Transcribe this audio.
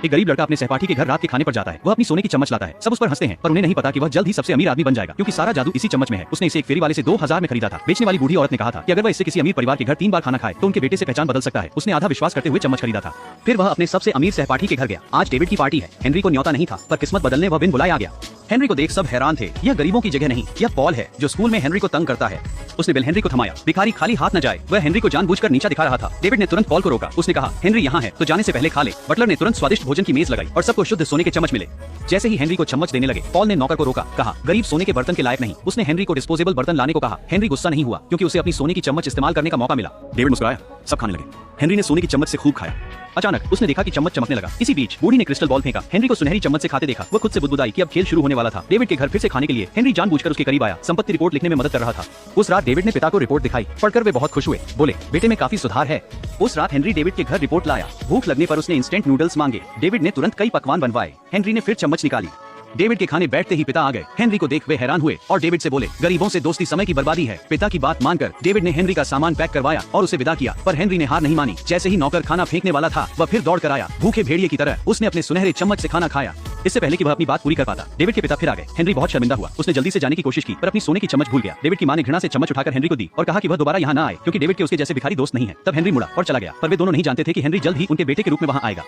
एक गरीब लड़का अपने सहपाठी के घर रात के खाने पर जाता है। वह अपनी सोने की चम्मच लाता है। सब उस पर हंसते हैं, पर उन्हें नहीं पता कि वह जल्द ही सबसे अमीर आदमी बन जाएगा, क्योंकि सारा जादू इसी चम्मच में है। उसने इसे एक फेरी वाले से 2000 में खरीदा था। बेचने वाली बूढ़ी औरत ने कहा था कि अगर वह इससे किसी अमीर परिवार के घर 3 बार खाना खाए तो उनके बेटे से पहचान बदल सकता है। उसने आधा विश्वास करते हुए चम्मच खरीदा था। फिर वह अपने सबसे अमीर सहपाठी के घर गया। आज डेविड की पार्टी है। हेनरी को न्योता नहीं था, पर किस्मत बदलने वह बिन बुलाए आ गया। हेनरी को देख सब हैरान थे। यह गरीबों की जगह नहीं, यह पॉल है जो स्कूल में हेनरी को तंग करता है। उसने बिल हेनरी को थमाया। भिखारी खाली हाथ न जाए। वह हेनरी को जानबूझकर नीचा दिखा रहा था। डेविड ने तुरंत पॉल को रोका। उसने कहा, हेनरी यहाँ है तो जाने से पहले खा ले। बटलर ने तुरंत स्वादिष्ट भोजन की मेज लगाई और सबको शुद्ध सोने के चम्मच मिले। जैसे ही हेनरी को चम्मच देने लगे, पॉल ने नौकर को रोका। कहा, गरीब सोने के बर्तन के लायक नहीं। उसने हेनरी को डिस्पोजेबल बर्तन लाने को कहा। हेनरी गुस्सा नहीं हुआ, क्योंकि उसे अपनी सोने की चम्मच इस्तेमाल करने का मौका मिला। डेविड मुस्कुराया। सब खाने लगे। हेनरी ने सोने की चम्मच से खूब खाया। अचानक उसने देखा कि चम्मच चमकने लगा। इसी बीच बूढ़ी ने क्रिस्टल बॉल फेंका। हेनरी को सुनहरी चम्मच से खाते देखा। वह खुद से बुदबुदाई कि अब खेल शुरू होने वाला था। डेविड के घर फिर से खाने के लिए हेनरी जानबूझकर उसके करीब आया। संपत्ति रिपोर्ट लिखने में मदद कर रहा था। उस रात डेविड ने पिता को रिपोर्ट दिखाई। पढ़कर वे बहुत खुश हुए। बोले, बेटे में काफी सुधार है। उस रात हेनरी डेविड के घर रिपोर्ट लाया। भूख लगने पर उसने इंस्टेंट नूडल्स मांगे। डेविड ने तुरंत कई पकवान बनवाए। हेनरी ने फिर चम्मच निकाली। डेविड के खाने बैठते ही पिता आ गए। हेनरी को देख वे हैरान हुए और डेविड से बोले, गरीबों से दोस्ती समय की बर्बादी है। पिता की बात मानकर डेविड ने हेनरी का सामान पैक करवाया और उसे विदा किया, पर हेनरी ने हार नहीं मानी। जैसे ही नौकर खाना फेंकने वाला था, वह फिर दौड़ कर आया। भूखे भेड़िए की तरह उसने अपने सुनहरे चम्मच से खाना खाया, इससे पहले कि वह अपनी बात पूरी कर पाता। डेविड के पिता फिर आ गए। हेनरी बहुत शर्मिंदा हुआ। उसने जल्दी से जाने की कोशिश की, पर अपनी सोने की चम्मच भूल गया। डेविड की मां ने घृणा से चम्मच उठाकर हेनरी को दी और कहा कि वह दोबारा यहाँ न आए, क्योंकि डेविड के उसके जैसे भिखारी दोस्त नहीं है। तब हेनरी मुड़ा और चला गया, पर वे दोनों नहीं जानते थे कि हेनरी जल्द ही उनके बेटे के रूप में वहाँ आएगा।